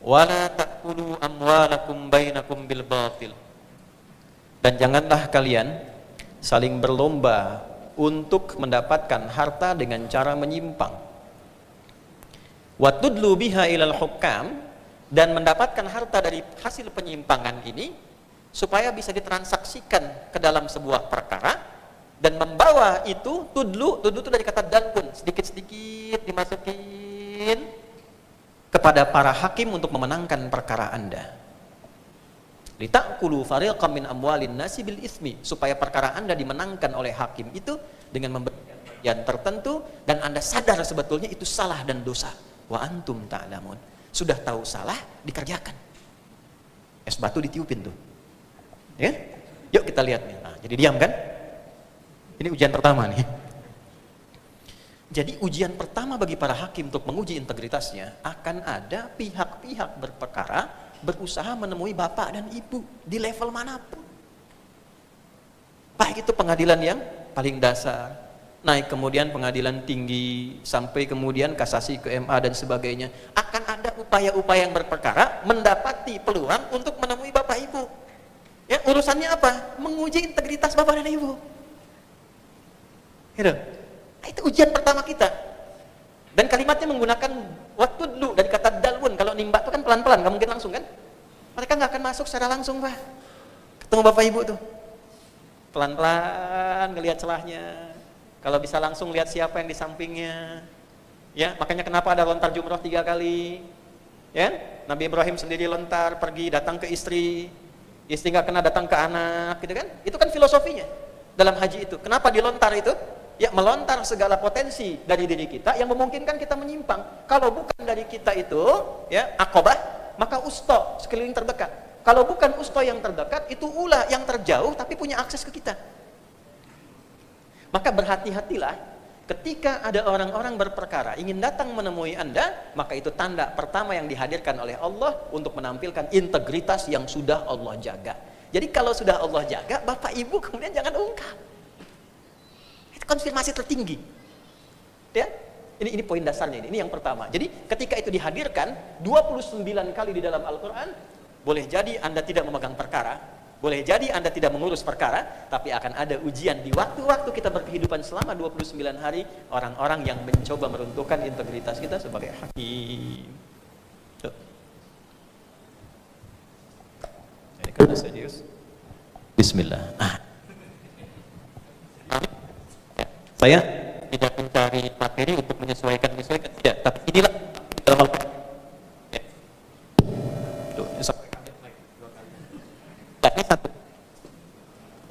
Wala ta'kulu amwalakum bainakum bil batil. Dan janganlah kalian saling berlomba untuk mendapatkan harta dengan cara menyimpang. Wa tudlu biha ilal hukam, dan mendapatkan harta dari hasil penyimpangan ini supaya bisa ditransaksikan ke dalam sebuah perkara, dan membawa itu tudlu itu dari kata dalun, sedikit-sedikit dimasukin kepada para hakim untuk memenangkan perkara Anda. Litakulu fariqam min amwalin nasi bil ismi, supaya perkara Anda dimenangkan oleh hakim itu dengan memberikan bagian tertentu, dan Anda sadar sebetulnya itu salah dan dosa. Wa antum ta'lamun, sudah tahu salah dikerjakan. Es batu ditiupin tuh. Ya? Yuk kita lihat nih. Nah, jadi diam kan? Ini ujian pertama nih. Jadi ujian pertama bagi para hakim untuk menguji integritasnya, akan ada pihak-pihak berperkara berusaha menemui bapak dan ibu di level manapun. Baik itu pengadilan yang paling dasar, naik kemudian pengadilan tinggi, sampai kemudian kasasi ke MA dan sebagainya. Akan ada upaya-upaya yang berperkara mendapati peluang untuk menemui bapak ibu. Ya, urusannya apa? Menguji integritas bapak dan ibu. Gitu. Nah, itu ujian pertama kita. Dan kalimatnya menggunakan waktu dulu dari kata dalwun. Kalau nimba itu kan pelan-pelan, nggak mungkin langsung kan? Mereka nggak akan masuk secara langsung, Pak. Ketemu bapak ibu tuh, pelan-pelan ngelihat celahnya. Kalau bisa langsung lihat siapa yang di sampingnya. Ya, makanya kenapa ada lontar jumroh 3 kali. Ya, Nabi Ibrahim sendiri lontar pergi datang ke istri nggak kena datang ke anak, gitu kan? Itu kan filosofinya dalam haji itu. Kenapa dilontar itu? Ya, melontar segala potensi dari diri kita yang memungkinkan kita menyimpang. Kalau bukan dari kita itu, ya, Aqabah, maka usto, sekeliling terdekat. Kalau bukan usto yang terdekat, itu ula yang terjauh tapi punya akses ke kita. Maka berhati-hatilah ketika ada orang-orang berperkara ingin datang menemui Anda, maka itu tanda pertama yang dihadirkan oleh Allah untuk menampilkan integritas yang sudah Allah jaga. Jadi kalau sudah Allah jaga, Bapak Ibu kemudian jangan ungkap. Konfirmasi tertinggi, ya. Ini poin dasarnya, ini yang pertama. Jadi ketika itu dihadirkan 29 kali di dalam Al-Quran, boleh jadi Anda tidak memegang perkara, boleh jadi Anda tidak mengurus perkara, tapi akan ada ujian di waktu-waktu kita berkehidupan selama 29 hari, orang-orang yang mencoba meruntuhkan integritas kita sebagai hakim. Tuh. Jadi karena serius, Bismillah. Saya tidak mencari materi untuk menyesuaikan tidak, tapi inilah dalam Al-Quran. Ya. Tuh, ini satu.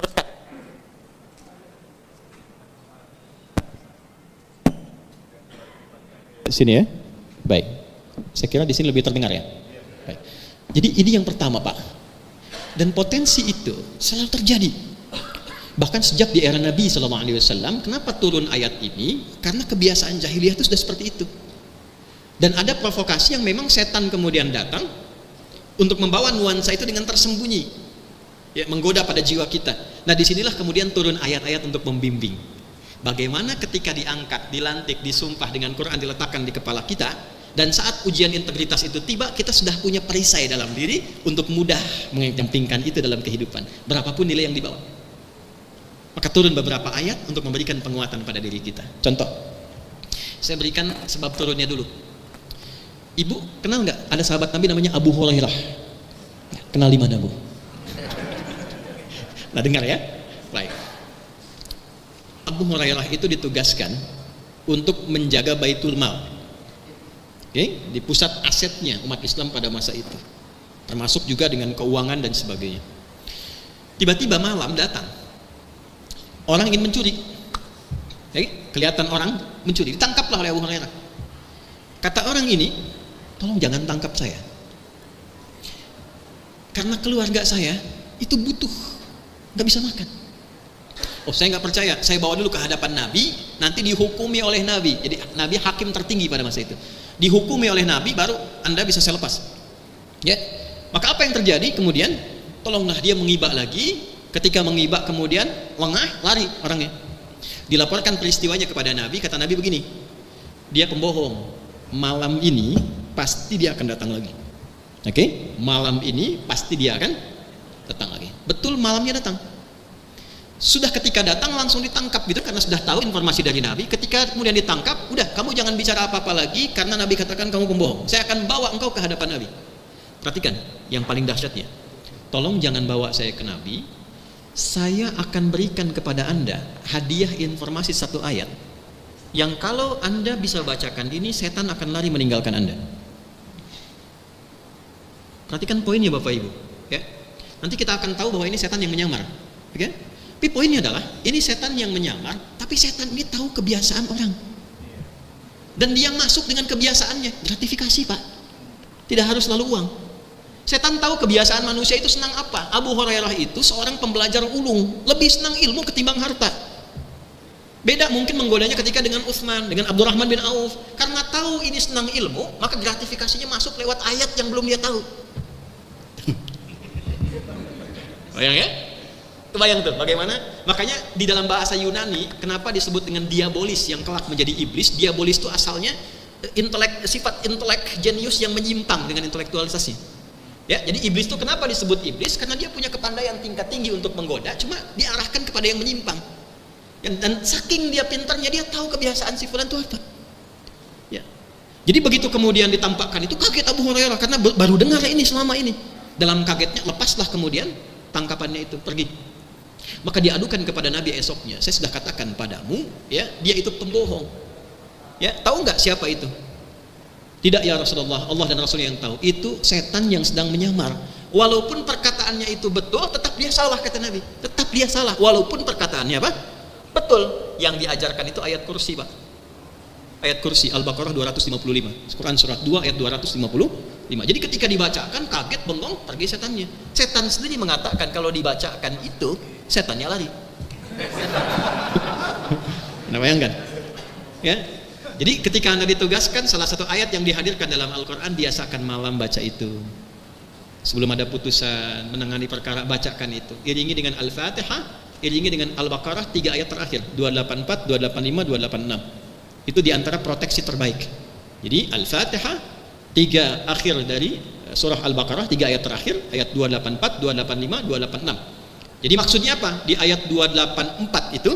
Teruskan. Sini ya. Baik. Saya kira di sini lebih terdengar ya. Baik. Jadi ini yang pertama, Pak. Dan potensi itu selalu terjadi. Bahkan sejak di era Nabi SAW, kenapa turun ayat ini? Karena kebiasaan jahiliyah itu sudah seperti itu. Dan ada provokasi yang memang setan kemudian datang untuk membawa nuansa itu dengan tersembunyi, ya, menggoda pada jiwa kita. Nah, disinilah kemudian turun ayat-ayat untuk membimbing. Bagaimana ketika diangkat, dilantik, disumpah dengan Quran diletakkan di kepala kita, dan saat ujian integritas itu tiba, kita sudah punya perisai dalam diri untuk mudah mengesampingkan itu dalam kehidupan, berapapun nilai yang dibawa. Maka turun beberapa ayat untuk memberikan penguatan pada diri kita. Contoh, saya berikan sebab turunnya dulu. Ibu kenal nggak? Ada sahabat Nabi namanya Abu Hurairah. Kenal di mana, Bu? Nah, dengar ya. Baik. Abu Hurairah itu ditugaskan untuk menjaga Baitul Mal. Oke, di pusat asetnya umat Islam pada masa itu. Termasuk juga dengan keuangan dan sebagainya. Tiba-tiba malam datang orang ingin mencuri. Kelihatan orang mencuri, ditangkaplah oleh Abu Hurairah. Kata orang ini, tolong jangan tangkap saya, karena keluarga saya itu butuh, nggak bisa makan. Oh, saya nggak percaya, saya bawa dulu ke hadapan Nabi, nanti dihukumi oleh Nabi. Jadi Nabi hakim tertinggi pada masa itu. Dihukumi oleh Nabi, baru Anda bisa saya lepas. Ya, maka apa yang terjadi kemudian? Tolonglah dia mengibak lagi. Ketika mengibak kemudian lengah, lari orangnya. Dilaporkan peristiwanya kepada Nabi, kata Nabi begini, dia pembohong, malam ini pasti dia akan datang lagi. Oke, malam ini pasti dia akan datang lagi. Betul, malamnya datang. Sudah ketika datang langsung ditangkap gitu, karena sudah tahu informasi dari Nabi. Ketika kemudian ditangkap, udah kamu jangan bicara apa-apa lagi, karena Nabi katakan kamu pembohong. Saya akan bawa engkau ke hadapan Nabi. Perhatikan, yang paling dahsyatnya, tolong jangan bawa saya ke Nabi. Saya akan berikan kepada Anda hadiah informasi satu ayat yang kalau Anda bisa bacakan ini, setan akan lari meninggalkan Anda. Perhatikan poinnya Bapak Ibu, ya. Nanti kita akan tahu bahwa ini setan yang menyamar, oke? Tapi poinnya adalah ini setan yang menyamar, tapi setan ini tahu kebiasaan orang. Dan dia masuk dengan kebiasaannya, gratifikasi, Pak. Tidak harus selalu uang. Setan tahu kebiasaan manusia itu senang apa. Abu Hurairah itu seorang pembelajar ulung, lebih senang ilmu ketimbang harta. Beda mungkin menggodanya ketika dengan Utsman, dengan Abdurrahman bin Auf. Karena tahu ini senang ilmu, maka gratifikasinya masuk lewat ayat yang belum dia tahu. Bayang ya? Kebayang tuh bagaimana? Makanya di dalam bahasa Yunani, kenapa disebut dengan diabolis yang kelak menjadi iblis? Diabolis itu asalnya sifat intelek jenius yang menyimpang dengan intelektualisasi. Ya, jadi iblis itu kenapa disebut iblis? Karena dia punya kepandaian tingkat tinggi untuk menggoda, cuma diarahkan kepada yang menyimpang. Dan saking dia pintarnya, dia tahu kebiasaan si fulan itu apa. Ya. Jadi begitu kemudian ditampakkan itu, kaget Abu Hurairah karena baru dengar ini selama ini. Dalam kagetnya lepaslah kemudian tangkapannya itu pergi. Maka diadukan kepada Nabi esoknya. Saya sudah katakan padamu, ya, dia itu pembohong. Ya, tahu nggak siapa itu? Tidak ya Rasulullah, Allah dan Rasulnya yang tahu. Itu setan yang sedang menyamar. Walaupun perkataannya itu betul, tetap dia salah, kata Nabi. Tetap dia salah, walaupun perkataannya apa? Betul. Yang diajarkan itu ayat kursi, Pak. Ayat kursi, Al-Baqarah 255. Quran surat 2 ayat 255. Jadi ketika dibacakan, kaget, bengong, pergi setannya. Setan sendiri mengatakan kalau dibacakan itu, setannya lari. Nah, bayangkan. Ya. Jadi ketika Anda ditugaskan, salah satu ayat yang dihadirkan dalam Al-Quran, biasakan malam baca itu. Sebelum ada putusan, menangani perkara, bacakan itu. Iringi dengan Al-Fatihah, iringi dengan Al-Baqarah 3 ayat terakhir, 284, 285, 286. Itu diantara proteksi terbaik. Jadi Al-Fatihah 3 akhir dari surah Al-Baqarah, 3 ayat terakhir, ayat 284, 285, 286. Jadi maksudnya apa? Di ayat 284 itu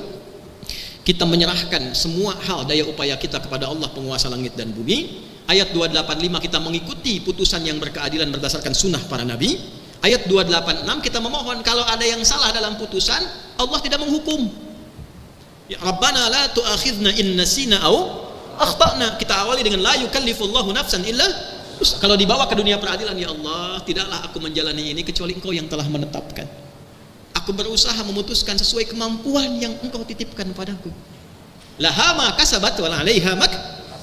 kita menyerahkan semua hal daya upaya kita kepada Allah penguasa langit dan bumi. Ayat 285 kita mengikuti putusan yang berkeadilan berdasarkan sunnah para nabi. Ayat 286 kita memohon kalau ada yang salah dalam putusan, Allah tidak menghukum. Ya Rabbana la tu'akhidna in nasina au akhtana. Kita awali dengan la yukallifullahu nafsan illa. Kalau dibawa ke dunia peradilan, ya Allah, tidaklah aku menjalani ini kecuali Engkau yang telah menetapkan. Aku berusaha memutuskan sesuai kemampuan yang Engkau titipkan padaku. Laha ma kasabat wa 'alaiha mak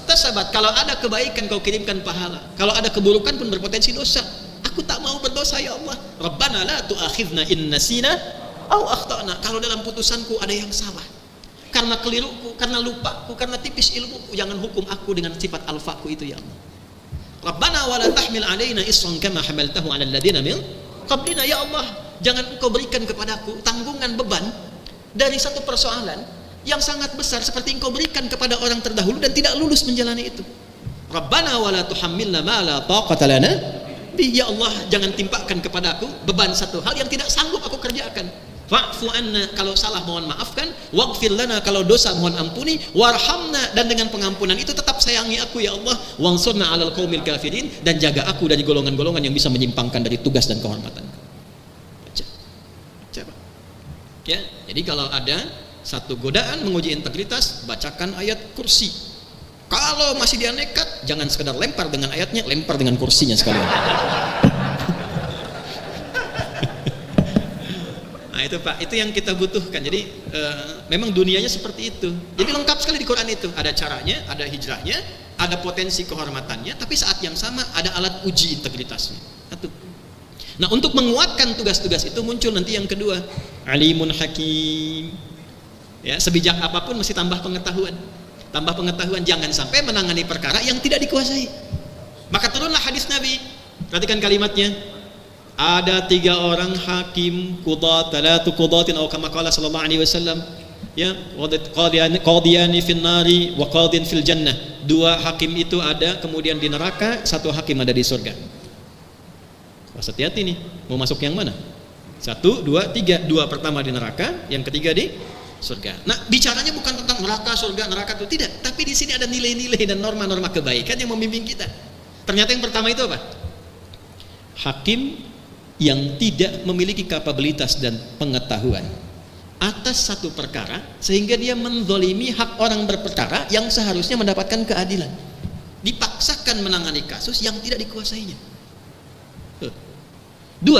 tasabat. Kalau ada kebaikan Kau kirimkan pahala, kalau ada keburukan pun berpotensi dosa. Aku tak mau berdosa ya Allah. Rabbana la tu'akhidna in nasina au akhtana. Kalau dalam putusanku ada yang salah, karena keliruku, karena lupaku, karena tipis ilmuku, jangan hukum aku dengan sifat alfaku itu ya Allah. Rabbana wa la tahmil 'alaina isran kama hamaltahu 'alal ladina min qablina. Ya Allah, jangan Engkau berikan kepadaku tanggungan beban dari satu persoalan yang sangat besar seperti Engkau berikan kepada orang terdahulu dan tidak lulus menjalani itu. Rabbana wa la tuhammilna ma la taqata lana bi. Ya Allah, jangan timpakan kepadaku beban satu hal yang tidak sanggup aku kerjakan. Fa'fu anna, kalau salah mohon maafkan, waghfir lana, kalau dosa mohon ampuni, warhamna, dan dengan pengampunan itu tetap sayangi aku ya Allah, wansurna 'alal qaumil kafirin, dan jaga aku dari golongan-golongan yang bisa menyimpangkan dari tugas dan kehormatan. Coba. Ya, jadi kalau ada satu godaan menguji integritas, bacakan ayat kursi. Kalau masih dia nekat, jangan sekedar lempar dengan ayatnya, lempar dengan kursinya sekalian. Nah itu Pak, itu yang kita butuhkan. Jadi memang dunianya seperti itu. Jadi lengkap sekali di Quran itu. Ada caranya, ada hijrahnya, ada potensi kehormatannya, tapi saat yang sama ada alat uji integritasnya. Satu. Nah untuk menguatkan tugas-tugas itu muncul nanti yang kedua, alimun hakim. Ya, sebijak apapun mesti tambah pengetahuan. Tambah pengetahuan, jangan sampai menangani perkara yang tidak dikuasai. Maka turunlah hadis Nabi. Perhatikan kalimatnya. Ada 3 orang hakim, qudat, talatu qudatin atau kama qala sallallahu alaihi wasallam. Ya, qadiyani fin nari wa qadin fil jannah. Dua hakim itu ada kemudian di neraka, satu hakim ada di surga. Wah, hati-hati nih, mau masuk yang mana? 1, 2, 3. 2 pertama di neraka, yang ketiga di surga. Nah, bicaranya bukan tentang neraka, surga, neraka itu tidak, tapi di sini ada nilai-nilai dan norma-norma kebaikan yang membimbing kita. Ternyata yang pertama itu apa? Hakim yang tidak memiliki kapabilitas dan pengetahuan atas satu perkara sehingga dia menzalimi hak orang berperkara yang seharusnya mendapatkan keadilan, dipaksakan menangani kasus yang tidak dikuasainya. 2,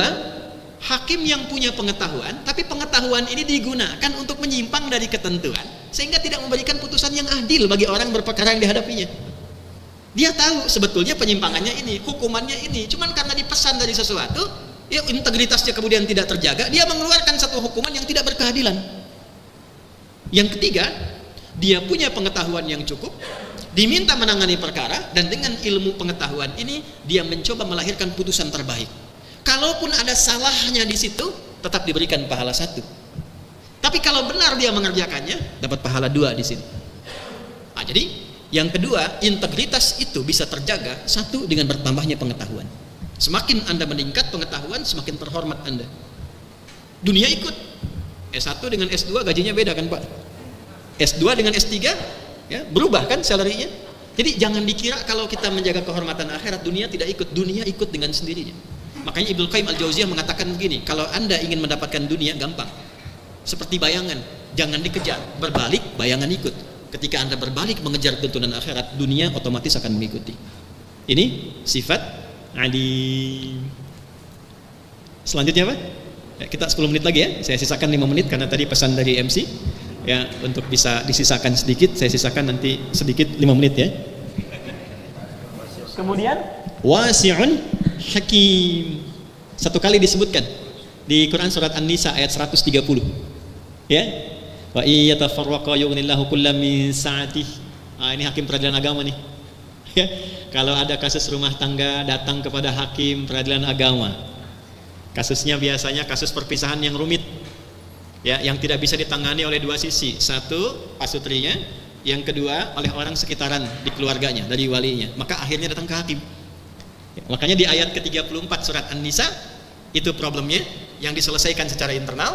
hakim yang punya pengetahuan tapi pengetahuan ini digunakan untuk menyimpang dari ketentuan sehingga tidak memberikan putusan yang adil bagi orang berperkara yang dihadapinya. Dia tahu sebetulnya penyimpangannya ini, hukumannya ini, cuman karena dipesan dari sesuatu, ya integritasnya kemudian tidak terjaga, dia mengeluarkan satu hukuman yang tidak berkeadilan. Yang ketiga, dia punya pengetahuan yang cukup, diminta menangani perkara, dan dengan ilmu pengetahuan ini dia mencoba melahirkan putusan terbaik. Kalaupun ada salahnya di situ, tetap diberikan pahala 1. Tapi kalau benar dia mengerjakannya, dapat pahala 2 di sini. Nah, jadi yang kedua, integritas itu bisa terjaga 1 dengan bertambahnya pengetahuan. Semakin Anda meningkat pengetahuan, semakin terhormat Anda. Dunia ikut. S1 dengan S2 gajinya beda kan Pak? S2 dengan S3 ya, berubah kan salary-nya. Jadi jangan dikira kalau kita menjaga kehormatan akhirat, dunia tidak ikut. Dunia ikut dengan sendirinya. Makanya Ibnu Qayyim Al-Jauziyah mengatakan begini, kalau Anda ingin mendapatkan dunia, gampang. Seperti bayangan, jangan dikejar, berbalik, bayangan ikut. Ketika Anda berbalik mengejar tuntunan akhirat, dunia otomatis akan mengikuti. Ini sifat alim. Selanjutnya apa? Ya, kita 10 menit lagi ya. Saya sisakan 5 menit karena tadi pesan dari MC ya, untuk bisa disisakan sedikit, saya sisakan nanti sedikit 5 menit ya. Kemudian wasi'un hakim. Satu kali disebutkan di Quran surat An-Nisa ayat 130. Ya. Wa iyatafarraqa yughnillahu kullam min sa'atih. Ini hakim peradilan agama nih. Ya. Kalau ada kasus rumah tangga datang kepada hakim peradilan agama, kasusnya biasanya kasus perpisahan yang rumit, ya, yang tidak bisa ditangani oleh dua sisi. Satu, pasutrinya, yang kedua oleh orang sekitaran di keluarganya, dari walinya. Maka akhirnya datang ke hakim. Ya, makanya di ayat ke-34 surat An-Nisa itu problemnya yang diselesaikan secara internal.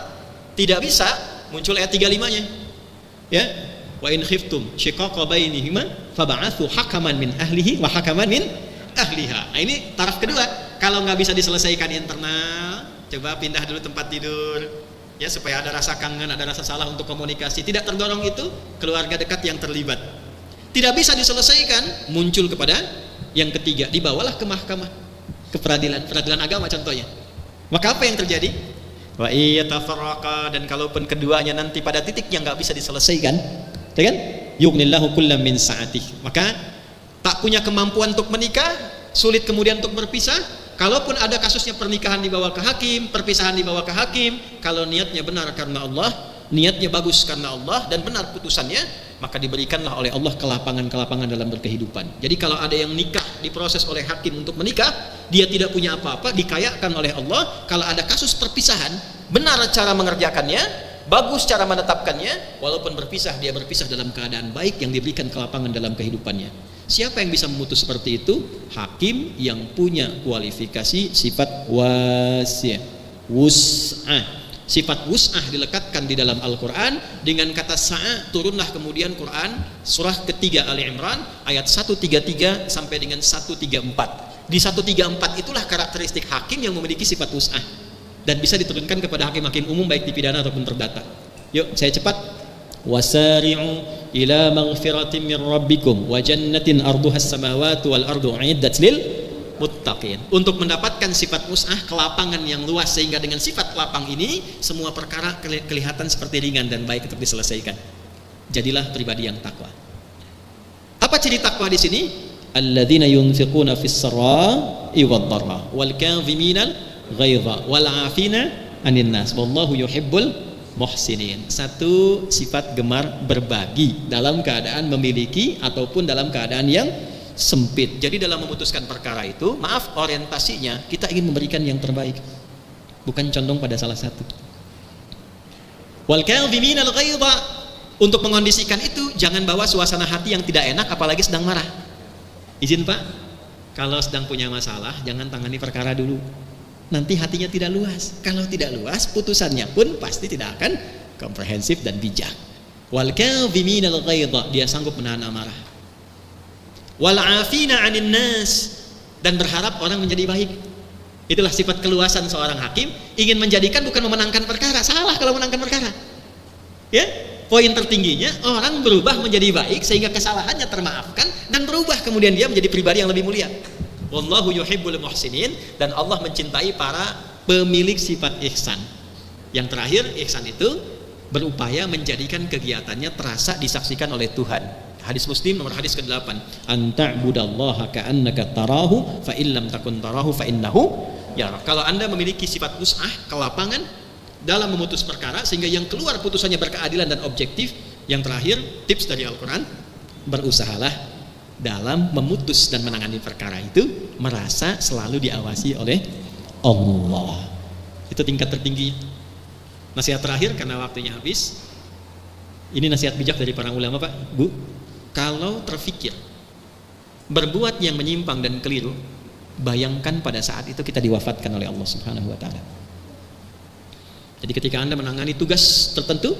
Tidak bisa muncul ayat 35-nya. Ya. Wa in khiftum shiqaqa bainihima fab'atsu hakaman min ahlihi wa hakaman min ahliha. Nah, ini taraf kedua. Kalau nggak bisa diselesaikan internal, coba pindah dulu tempat tidur, ya, supaya ada rasa kangen, ada rasa salah untuk komunikasi. Tidak terdorong itu keluarga dekat yang terlibat. Tidak bisa diselesaikan, muncul kepada yang ketiga, dibawalah ke mahkamah, ke peradilan agama contohnya. Maka apa yang terjadi? Wa iyatafarraqa, dan kalaupun keduanya nanti pada titik yang nggak bisa diselesaikan, ya kan? Yughnillahu kullam min sa'atih. Maka tak punya kemampuan untuk menikah, sulit kemudian untuk berpisah. Kalaupun ada kasusnya pernikahan dibawa ke hakim, perpisahan dibawa ke hakim, kalau niatnya benar karena Allah, niatnya bagus karena Allah dan benar putusannya, maka diberikanlah oleh Allah kelapangan-kelapangan dalam berkehidupan. Jadi kalau ada yang nikah diproses oleh hakim untuk menikah, dia tidak punya apa-apa, dikayakan oleh Allah. Kalau ada kasus perpisahan, benar cara mengerjakannya, bagus cara menetapkannya, walaupun berpisah, dia berpisah dalam keadaan baik yang diberikan kelapangan dalam kehidupannya. Siapa yang bisa memutus seperti itu? Hakim yang punya kualifikasi sifat wasi', wus'ah. Sifat wus'ah dilekatkan di dalam Al-Quran dengan kata sa'a. Turunlah kemudian Quran surah ketiga Ali Imran ayat 133 sampai dengan 134. Di 134 itulah karakteristik hakim yang memiliki sifat wus'ah dan bisa diturunkan kepada hakim-hakim umum baik di pidana ataupun perdata. Yuk saya cepat. Wasari'u ila maghfiratin min rabbikum wa jannatin arduhas samawati wal ardu 'iddat lil muttaqin. Untuk mendapatkan sifat wus'ah, kelapangan yang luas, sehingga dengan sifat lapang ini semua perkara kelihatan seperti ringan dan baik untuk diselesaikan. Jadilah pribadi yang takwa. Apa ciri takwa di sini? Alladzina yunfiquna fis sarra'i wad dharra wal kadhiminal ghaidha wal 'afina 'anil nas wallahu yuhibbul muhsinin. Satu, sifat gemar berbagi dalam keadaan memiliki ataupun dalam keadaan yang sempit. Jadi dalam memutuskan perkara itu, maaf, orientasinya kita ingin memberikan yang terbaik, bukan condong pada salah satu. Wal kadhiminal ghaidha, Untuk mengondisikan itu, jangan bawa suasana hati yang tidak enak apalagi sedang marah. Izin Pak, kalau sedang punya masalah jangan tangani perkara dulu, nanti hatinya tidak luas. Kalau tidak luas, putusannya pun pasti tidak akan komprehensif dan bijak. Wal kadhiminal ghaidha, dia sanggup menahan amarah. Wal 'afina 'anil nas, dan berharap orang menjadi baik. Itulah sifat keluasan seorang hakim, ingin menjadikan bukan memenangkan perkara. Salah kalau menangkan perkara. Ya, poin tertingginya orang berubah menjadi baik sehingga kesalahannya termaafkan dan berubah kemudian dia menjadi pribadi yang lebih mulia. Wallahu yuhibbul muhsinin, dan Allah mencintai para pemilik sifat ihsan. Yang terakhir, ihsan itu berupaya menjadikan kegiatannya terasa disaksikan oleh Tuhan. Hadis Muslim nomor hadis ke-8. Anta'budallaha ka'annaka tarahu fa illam takun tarahu fa innahu yarak. Kalau Anda memiliki sifat us'ah, kelapangan dalam memutus perkara sehingga yang keluar putusannya berkeadilan dan objektif. Yang terakhir, tips dari Al-Qur'an, berusahalah dalam memutus dan menangani perkara itu merasa selalu diawasi oleh Allah. Itu tingkat tertinggi. Nasihat terakhir karena waktunya habis. Ini nasihat bijak dari para ulama, Pak, Bu. Kalau terfikir berbuat yang menyimpang dan keliru, bayangkan pada saat itu kita diwafatkan oleh Allah Subhanahu wa taala. Jadi ketika Anda menangani tugas tertentu,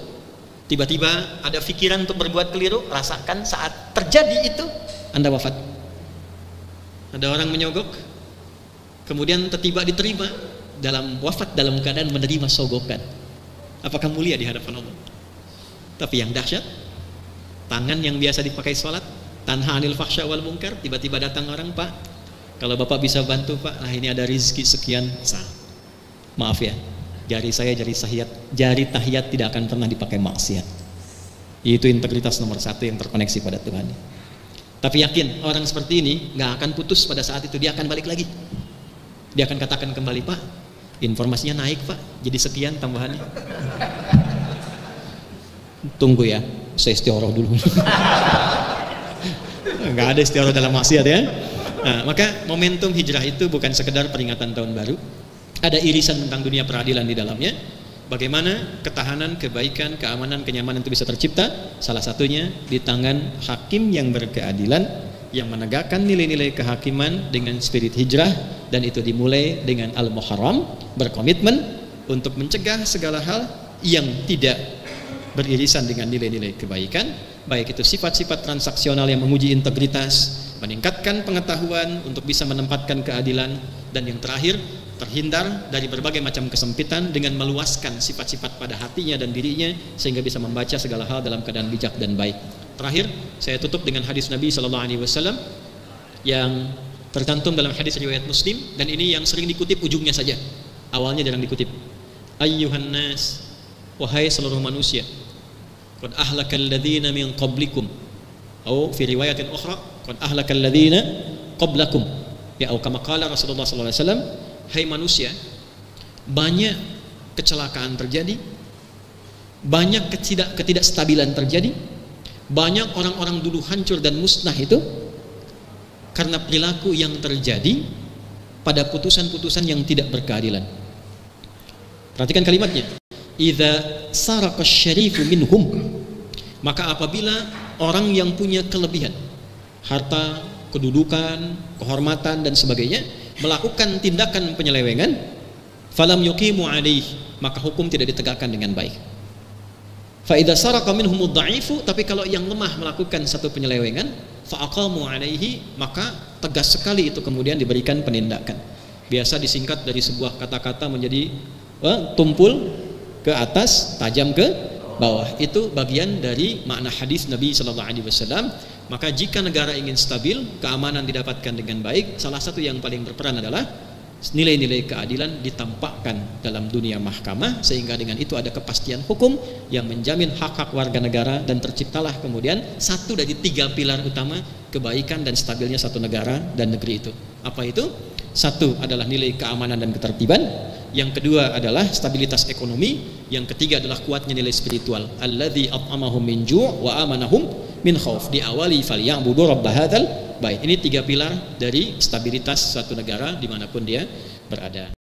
tiba-tiba ada pikiran untuk berbuat keliru, rasakan saat terjadi itu Anda wafat. Ada orang menyogok, kemudian tiba-tiba diterima dalam wafat dalam keadaan menerima sogokan. Apakah mulia di hadapan Allah? Tapi yang dahsyat, tangan yang biasa dipakai sholat, tanha anil fahsya wal munkar, tiba-tiba datang orang, Pak, kalau Bapak bisa bantu Pak, nah ini ada rizki sekian, maaf ya, jari saya jari tahiyat tidak akan pernah dipakai maksiat. Itu integritas nomor 1 yang terkoneksi pada Tuhan. Tapi yakin orang seperti ini nggak akan putus pada saat itu, dia akan balik lagi. Dia akan katakan kembali, Pak, informasinya naik Pak, jadi sekian tambahannya. Tunggu ya, saya istiqoroh dulu. Nggak ada istiqoroh dalam maksiat ya. Nah, maka momentum hijrah itu bukan sekedar peringatan tahun baru. Ada irisan tentang dunia peradilan di dalamnya. Bagaimana ketahanan, kebaikan, keamanan, kenyamanan itu bisa tercipta? Salah satunya di tangan hakim yang berkeadilan, yang menegakkan nilai-nilai kehakiman dengan spirit hijrah, dan itu dimulai dengan al-muharram, berkomitmen untuk mencegah segala hal yang tidak beririsan dengan nilai-nilai kebaikan, baik itu sifat-sifat transaksional yang menguji integritas, meningkatkan pengetahuan untuk bisa menempatkan keadilan, dan yang terakhir, terhindar dari berbagai macam kesempitan dengan meluaskan sifat-sifat pada hatinya dan dirinya sehingga bisa membaca segala hal dalam keadaan bijak dan baik. Terakhir, saya tutup dengan hadis Nabi SAW yang tercantum dalam hadis riwayat Muslim, dan ini yang sering dikutip ujungnya saja, awalnya jarang dikutip. Ayyuhan nas, wahai seluruh manusia, qad ahlakal ladzina min qablikum, atau fi riwayatin ukhra, qad ahlakal ladzina qablakum, ya, atau kama qala Rasulullah sallallahu alaihi wasallam, hai manusia, banyak kecelakaan terjadi, banyak ketidakstabilan terjadi, banyak orang-orang dulu hancur dan musnah itu karena perilaku yang terjadi pada putusan-putusan yang tidak berkeadilan. Perhatikan kalimatnya. Idza saraka syarifu minhum, maka apabila orang yang punya kelebihan harta, kedudukan, kehormatan dan sebagainya melakukan tindakan penyelewengan, falam yuqimu alaihi, maka hukum tidak ditegakkan dengan baik. Fa idza saraka minhumud dha'ifu, tapi kalau yang lemah melakukan satu penyelewengan, fa aqamu alaihi, maka tegas sekali itu kemudian diberikan penindakan. Biasa disingkat dari sebuah kata-kata menjadi tumpul ke atas, tajam ke bawah. Itu bagian dari makna hadis Nabi sallallahu alaihi wasallam. Maka jika negara ingin stabil, keamanan didapatkan dengan baik, salah satu yang paling berperan adalah nilai-nilai keadilan ditampakkan dalam dunia mahkamah, sehingga dengan itu ada kepastian hukum yang menjamin hak-hak warga negara, dan terciptalah kemudian satu dari 3 pilar utama kebaikan dan stabilnya satu negara dan negeri itu. Apa itu? Satu adalah nilai keamanan dan ketertiban, yang kedua adalah stabilitas ekonomi, yang ketiga adalah kuatnya nilai spiritual. Alladzi at'amahum min ju' wa amanahum min khauf. Diawali falyabudu rabb hadzal bait. Ini 3 pilar dari stabilitas suatu negara dimanapun dia berada.